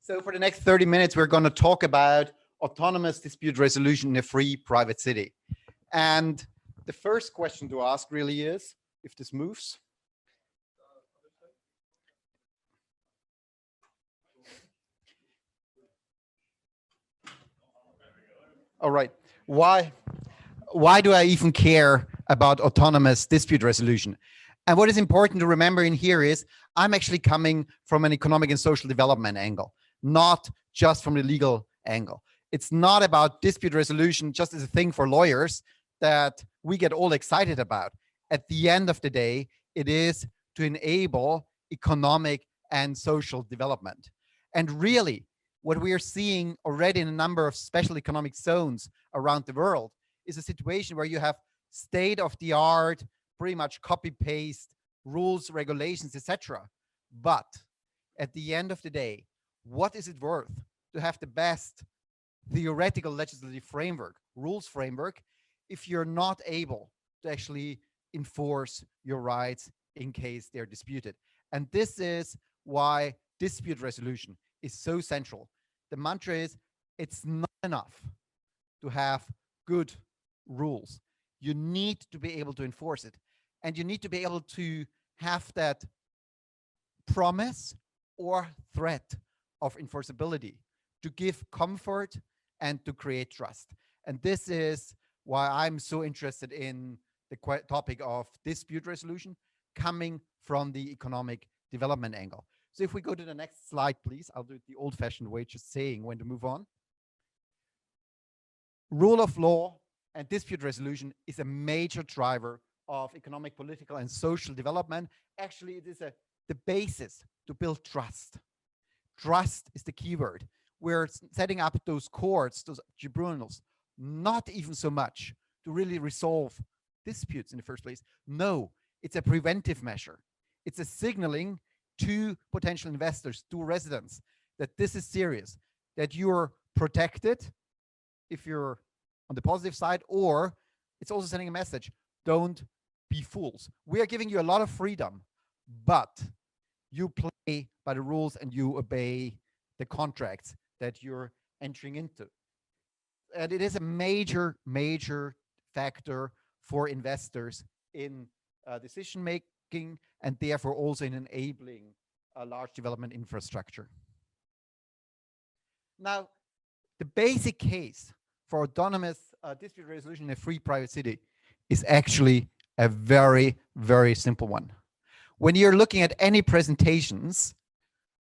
So for the next 30 minutes, we're going to talk about autonomous dispute resolution in a free private city. And the first question to ask really is, if this moves. All right. Why do I even care about autonomous dispute resolution? And what is important to remember in here is I'm actually coming from an economic and social development angle, not just from the legal angle. It's not about dispute resolution just as a thing for lawyers that we get all excited about. At the end of the day, it is to enable economic and social development. And really, what we are seeing already in a number of special economic zones around the world is a situation where you have state-of-the-art, pretty much copy-paste rules, regulations, etc. But at the end of the day, what is it worth to have the best theoretical legislative framework, rules framework, if you're not able to actually enforce your rights in case they're disputed? And this is why dispute resolution is so central. The mantra is, it's not enough to have good rules. You need to be able to enforce it. And you need to be able to have that promise or threat of enforceability to give comfort and to create trust. And this is why I'm so interested in the topic of dispute resolution coming from the economic development angle. So if we go to the next slide, please, I'll do it the old-fashioned way, just saying when to move on. Rule of law and dispute resolution is a major driver of economic, political, and social development. Actually, it is the basis to build trust. Trust is the keyword. We're setting up those courts, those tribunals, not even so much to really resolve disputes in the first place. No, it's a preventive measure. It's a signaling to potential investors, to residents, that this is serious, that you're protected if you're on the positive side, or it's also sending a message, don't be fools. We are giving you a lot of freedom, but you play by the rules and you obey the contracts that you're entering into. And it is a major, major factor for investors in decision making and therefore also in enabling a large development infrastructure. Now, the basic case for autonomous dispute resolution in a free private city is actually a very, very simple one. When you're looking at any presentations,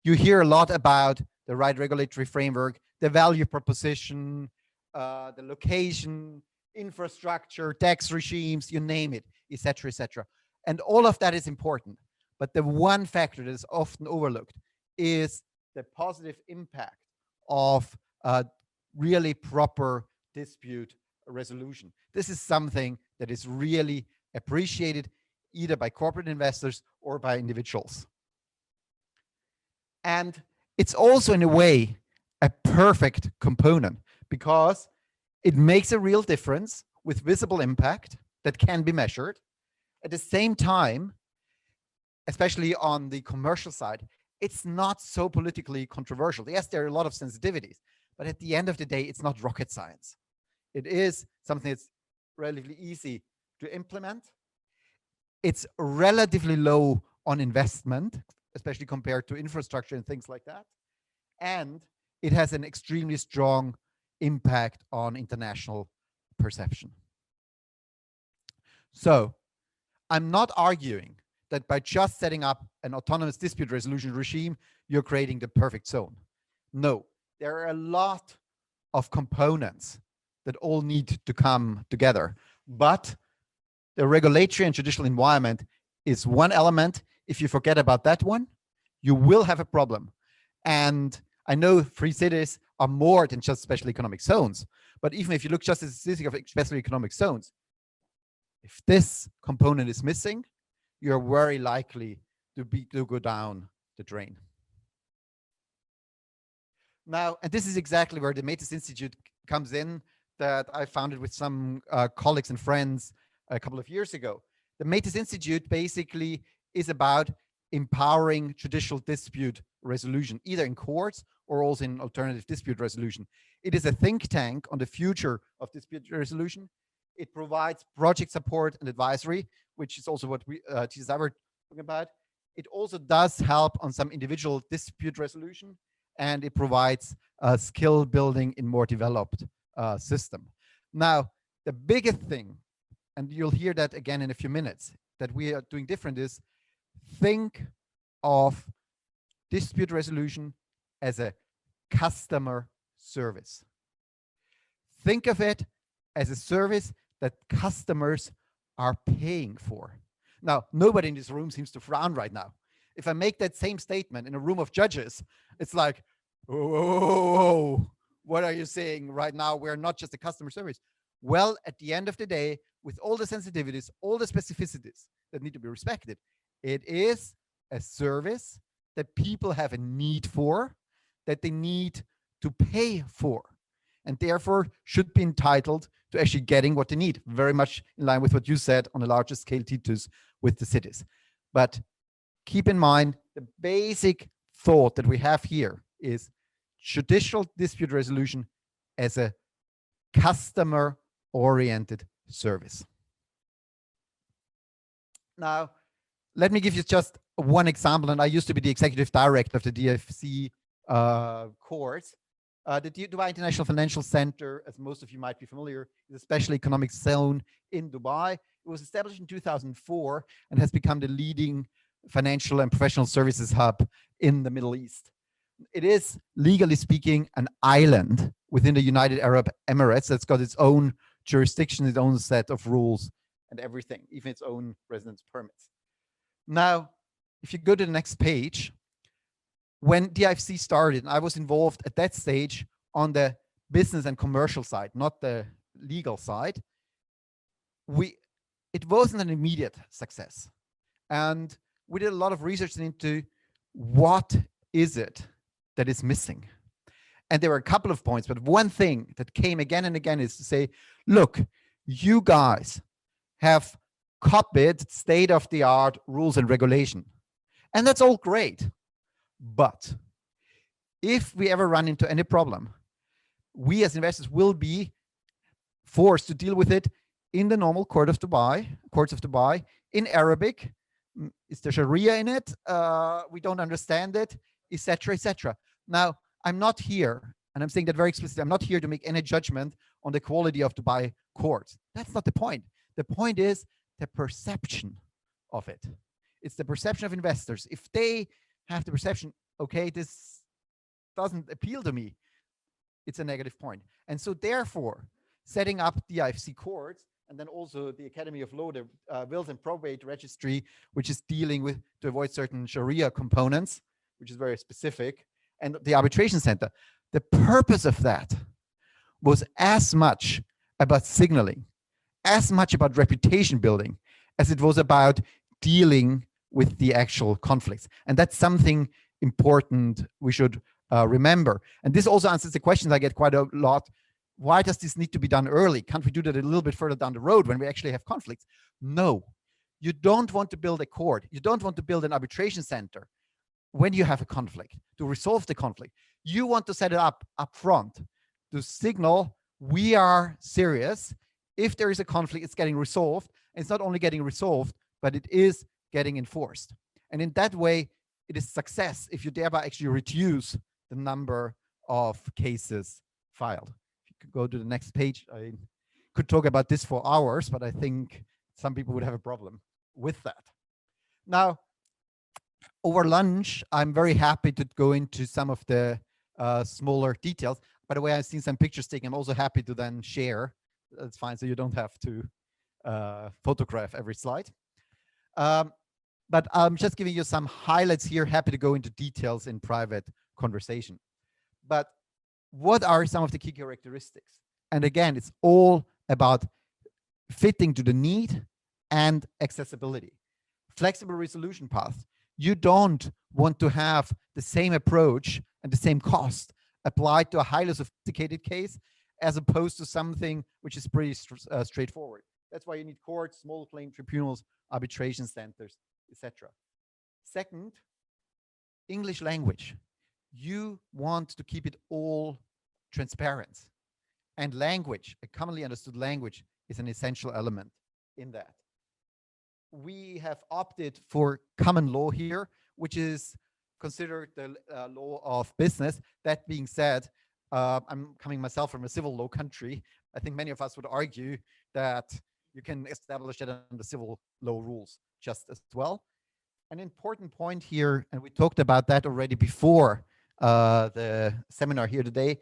you hear a lot about the right regulatory framework, the value proposition, the location, infrastructure, tax regimes, you name it, etc., etc. And all of that is important. But the one factor that is often overlooked is the positive impact of really proper dispute resolution. This is something that is really appreciated either by corporate investors or by individuals. And it's also in a way a perfect component because it makes a real difference with visible impact that can be measured. At the same time, especially on the commercial side, it's not so politically controversial. Yes, there are a lot of sensitivities, but at the end of the day, it's not rocket science. It is something that's relatively easy to implement. It's relatively low on investment, especially compared to infrastructure and things like that. And it has an extremely strong impact on international perception. So I'm not arguing that by just setting up an autonomous dispute resolution regime, you're creating the perfect zone. No, there are a lot of components that all need to come together. But the regulatory and judicial environment is one element. If you forget about that one, you will have a problem. And I know free cities are more than just special economic zones, but even if you look just at the statistic of special economic zones, if this component is missing, you're very likely to go down the drain. Now, and this is exactly where the Metis Institute comes in, that I founded with some colleagues and friends a couple of years ago. The Metis Institute basically is about empowering judicial dispute resolution, either in courts or also in alternative dispute resolution. It is a think tank on the future of dispute resolution. It provides project support and advisory, which is also what we TSI were talking about. It also does help on some individual dispute resolution, and it provides skill building in more developed system. Now, the biggest thing, and you'll hear that again in a few minutes, that we are doing different is think of dispute resolution as a customer service. Think of it as a service that customers are paying for. Now, nobody in this room seems to frown right now. If I make that same statement in a room of judges, it's like, oh, what are you saying right now? We're not just a customer service. Well, at the end of the day, with all the sensitivities, all the specificities that need to be respected, it is a service that people have a need for, that they need to pay for, and therefore should be entitled to actually getting what they need, very much in line with what you said on a larger scale, Titus, with the cities. But keep in mind, the basic thought that we have here is judicial dispute resolution as a customer-oriented service. Now, let me give you just one example, and I used to be the executive director of the DFC course. The Dubai International Financial Center, as most of you might be familiar, is a special economic zone in Dubai. It was established in 2004 and has become the leading financial and professional services hub in the Middle East. It is, legally speaking, an island within the United Arab Emirates that's got its own jurisdiction, its own set of rules and everything, even its own residence permits. Now, if you go to the next page, when DIFC started, and I was involved at that stage on the business and commercial side, not the legal side, it wasn't an immediate success. And we did a lot of research into what is it that is missing. And there were a couple of points, but one thing that came again and again is to say, look, you guys have copied state-of-the-art rules and regulation. And that's all great. But if we ever run into any problem, we as investors will be forced to deal with it in the normal courts of Dubai, in Arabic. Is there Sharia in it? We don't understand it, etc., etc. Now, I'm not here, and I'm saying that very explicitly, I'm not here to make any judgment on the quality of Dubai courts. That's not the point. The point is the perception of it. It's the perception of investors. If they have the perception, okay, this doesn't appeal to me, it's a negative point. And so therefore, setting up the IFC courts, and then also the Academy of Law, the Wills and Probate Registry, which is dealing with, to avoid certain Sharia components, which is very specific, and the Arbitration Center. The purpose of that was as much about signaling, as much about reputation building, as it was about dealing with the actual conflicts. And that's something important we should remember. And this also answers the questions I get quite a lot. Why does this need to be done early? Can't we do that a little bit further down the road when we actually have conflicts? No, you don't want to build a court. You don't want to build an arbitration center when you have a conflict to resolve the conflict. You want to set it up front to signal we are serious. If there is a conflict, it's getting resolved. And it's not only getting resolved, but it is getting enforced. And in that way, it is success if you thereby actually reduce the number of cases filed. If you could go to the next page, I could talk about this for hours, but I think some people would have a problem with that. Now, over lunch, I'm very happy to go into some of the smaller details. By the way, I've seen some pictures taken. I'm also happy to then share. That's fine, so you don't have to photograph every slide. But I'm just giving you some highlights here. Happy to go into details in private conversation. But what are some of the key characteristics? And again, it's all about fitting to the need and accessibility. Flexible resolution path. You don't want to have the same approach and the same cost applied to a highly sophisticated case as opposed to something which is pretty straightforward. That's why you need courts, small claim tribunals, arbitration centers, etc. Second, English language. You want to keep it all transparent. And language, a commonly understood language, is an essential element in that. We have opted for common law here, which is considered the law of business. That being said, I'm coming myself from a civil law country. I think many of us would argue that you can establish that under civil law rules just as well. An important point here, and we talked about that already before the seminar here today,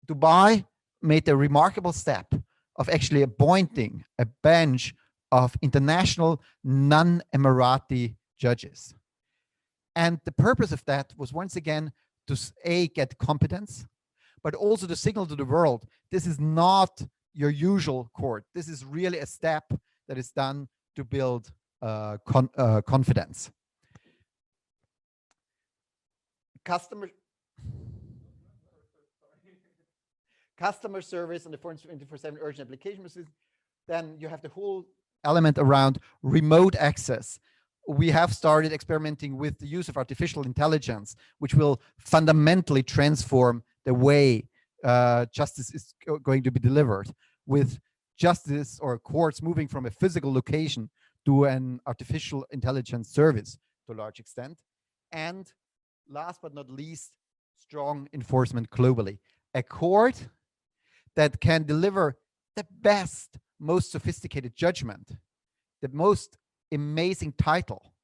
Dubai made the remarkable step of actually appointing a bench of international non-Emirati judges. And the purpose of that was once again to get competence, but also to signal to the world, this is not your usual court. This is really a step that is done to build confidence. Customer service and the 24/7 urgent application system. Then you have the whole element around remote access. We have started experimenting with the use of artificial intelligence, which will fundamentally transform the way justice is going to be delivered, with justice or courts moving from a physical location to an artificial intelligence service to a large extent. And last but not least, strong enforcement globally. A court that can deliver the best, most sophisticated judgment, the most amazing title,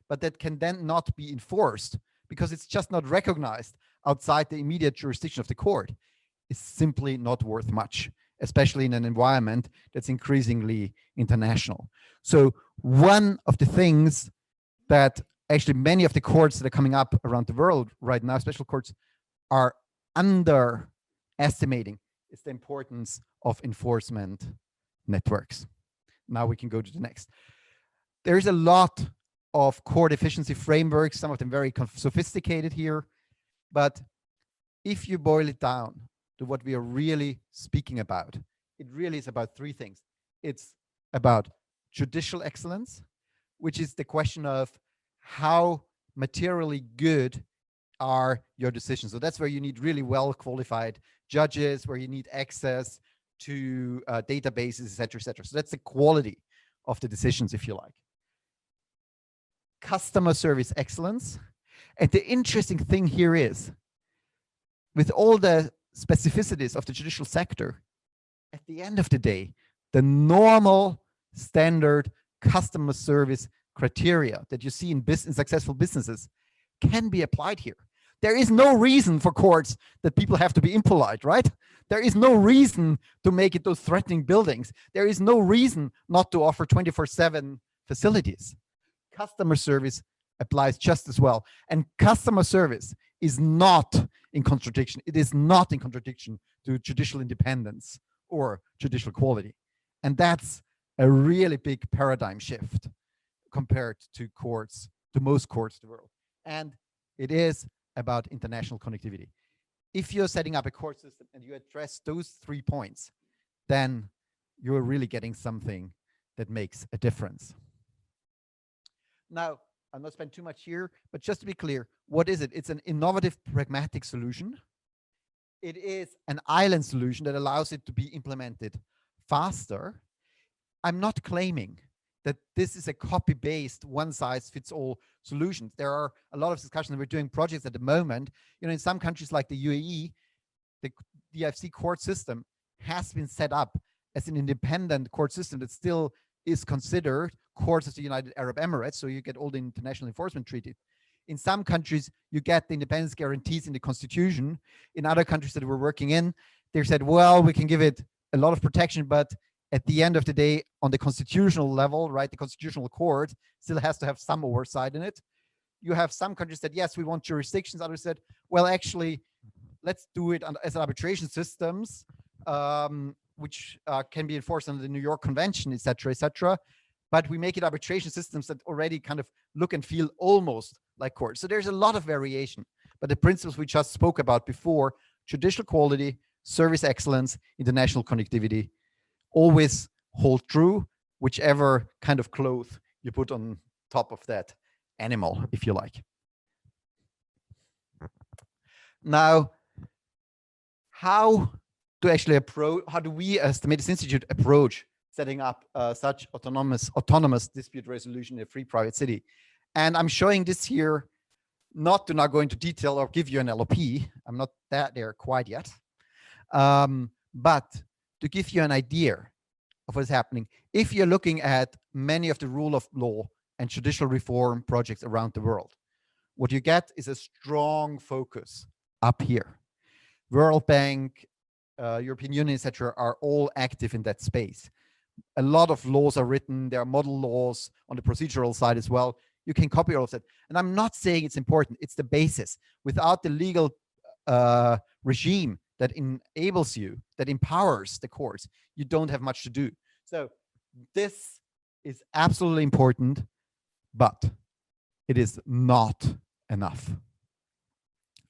but that can then not be enforced because it's just not recognized outside the immediate jurisdiction of the court, is simply not worth much, especially in an environment that's increasingly international. So one of the things that actually many of the courts that are coming up around the world right now, special courts, are underestimating is the importance of enforcement networks. Now we can go to the next. There's a lot of court efficiency frameworks, some of them very sophisticated here, but if you boil it down to what we are really speaking about, it really is about three things. It's about judicial excellence, which is the question of how materially good are your decisions. So that's where you need really well qualified judges, where you need access to databases, et cetera, et cetera. So that's the quality of the decisions, if you like. Customer service excellence. And the interesting thing here is, with all the specificities of the judicial sector, at the end of the day, the normal standard customer service criteria that you see in successful businesses can be applied here. There is no reason for courts that people have to be impolite, right? There is no reason to make it those threatening buildings. There is no reason not to offer 24/7 facilities. Customer service applies just as well. And customer service is not in contradiction. It is not in contradiction to judicial independence or judicial quality. And that's a really big paradigm shift compared to courts, to most courts in the world. And it is about international connectivity. If you're setting up a court system and you address those 3 points, then you're really getting something that makes a difference. Now, I'll not spend too much here, but just to be clear, what is it? It's an innovative, pragmatic solution. It is an island solution that allows it to be implemented faster. I'm not claiming that this is a copy-based, one-size-fits-all solution. There are a lot of discussions. We're doing projects at the moment. You know, in some countries like the UAE, the DIFC court system has been set up as an independent court system that still is considered courts of the United Arab Emirates. So you get all the international enforcement treaties. In some countries, you get the independence guarantees in the constitution. In other countries that we're working in, they said, well, we can give it a lot of protection, but at the end of the day, on the constitutional level, right, the constitutional court still has to have some oversight in it. You have some countries that, yes, we want jurisdictions. Others said, well, actually, let's do it as arbitration systems, which can be enforced under the New York Convention, et cetera, et cetera. But we make it arbitration systems that already kind of look and feel almost like courts. So there's a lot of variation. But the principles we just spoke about before, judicial quality, service excellence, international connectivity, always hold true, whichever kind of cloth you put on top of that animal, if you like. Now, how do we as the Metis Institute approach setting up such autonomous dispute resolution in a free private city? And I'm showing this here, not to now go into detail or give you an LOP. I'm not there quite yet. But to give you an idea of what's happening, if you're looking at many of the rule of law and judicial reform projects around the world, what you get is a strong focus up here. World Bank, European Union, etc., are all active in that space. A lot of laws are written. There are model laws on the procedural side as well. You can copy all of that. And I'm not saying it's important. It's the basis. Without the legal regime that enables you, that empowers the courts, you don't have much to do. So this is absolutely important, but it is not enough.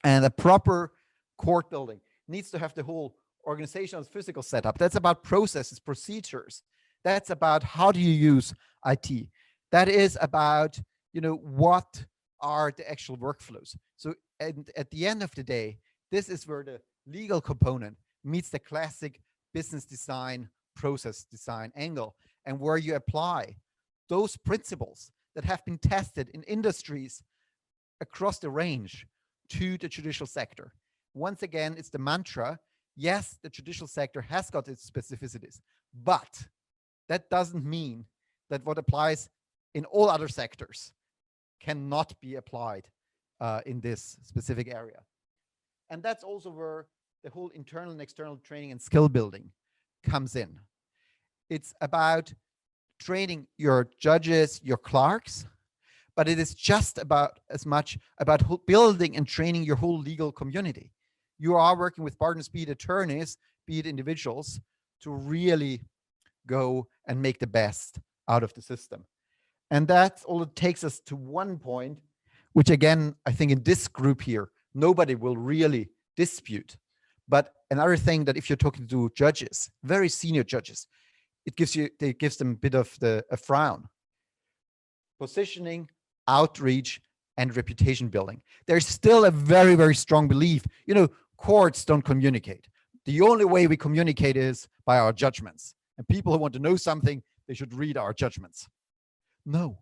And a proper court building needs to have the whole organizational physical setup. That's about processes, procedures. That's about how do you use IT. That is about, what are the actual workflows. So at the end of the day, this is where the legal component meets the classic business design, process design angle, and where you apply those principles that have been tested in industries across the range to the judicial sector. Once again, it's the mantra. Yes, the judicial sector has got its specificities, but that doesn't mean that what applies in all other sectors cannot be applied in this specific area. And that's also where the whole internal and external training and skill building comes in. It's about training your judges, your clerks, but it is just about as much about building and training your whole legal community. You are working with partners, be it attorneys, be it individuals, to really go and make the best out of the system. And that's all it takes us to one point, which again, I think in this group here, nobody will really dispute. But another thing that if you're talking to judges, very senior judges, it gives them a bit of a frown. Positioning, outreach, and reputation building. There's still a very, very strong belief, courts don't communicate. The only way we communicate is by our judgments. And people who want to know something, they should read our judgments. No.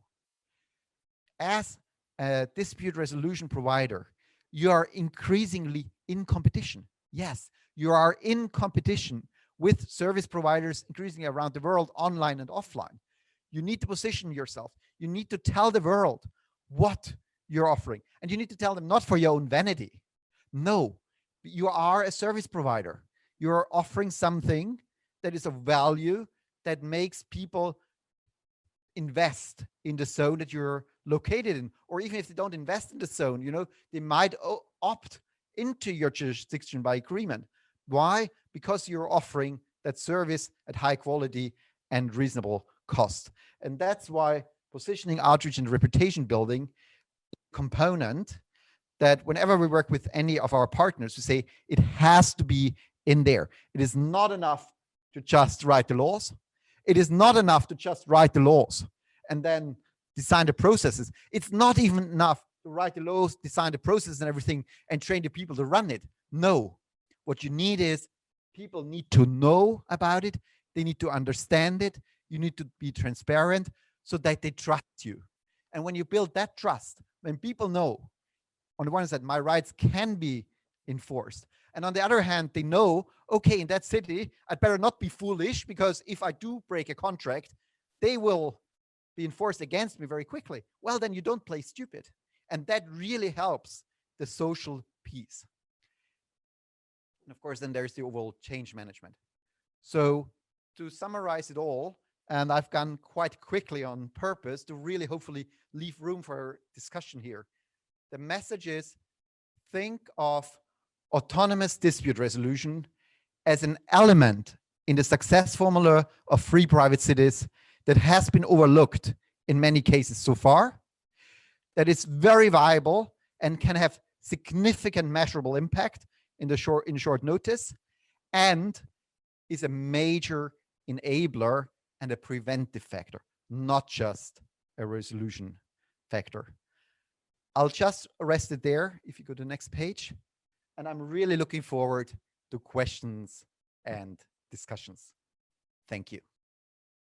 As a dispute resolution provider, you are increasingly in competition. Yes, you are in competition with service providers increasingly around the world, online and offline. You need to position yourself. You need to tell the world what you're offering. And you need to tell them not for your own vanity. No, you are a service provider. You're offering something that is of value, that makes people invest in the zone that you're located in. Or even if they don't invest in the zone, they might opt into your jurisdiction by agreement. Why? Because you're offering that service at high quality and reasonable cost. And that's why positioning, outreach, and reputation building component that whenever we work with any of our partners, we say it has to be in there. It is not enough to just write the laws. It is not enough to just write the laws and then design the processes. It's not even enough to write the laws, design the process and everything, and train the people to run it. No. What you need is people need to know about it. They need to understand it. You need to be transparent so that they trust you. And when you build that trust, when people know, on the one hand, my rights can be enforced. And on the other hand, they know, okay, in that city, I'd better not be foolish, because if I do break a contract, they will be enforced against me very quickly. Well, then you don't play stupid. And that really helps the social peace. And of course, then there's the overall change management. So to summarize it all, and I've gone quite quickly on purpose to really hopefully leave room for discussion here. The message is, think of autonomous dispute resolution as an element in the success formula of free private cities that has been overlooked in many cases so far, that is very viable and can have significant measurable impact in short notice, and is a major enabler and a preventive factor, not just a resolution factor. I'll just rest it there if you go to the next page. And I'm really looking forward to questions and discussions. Thank you.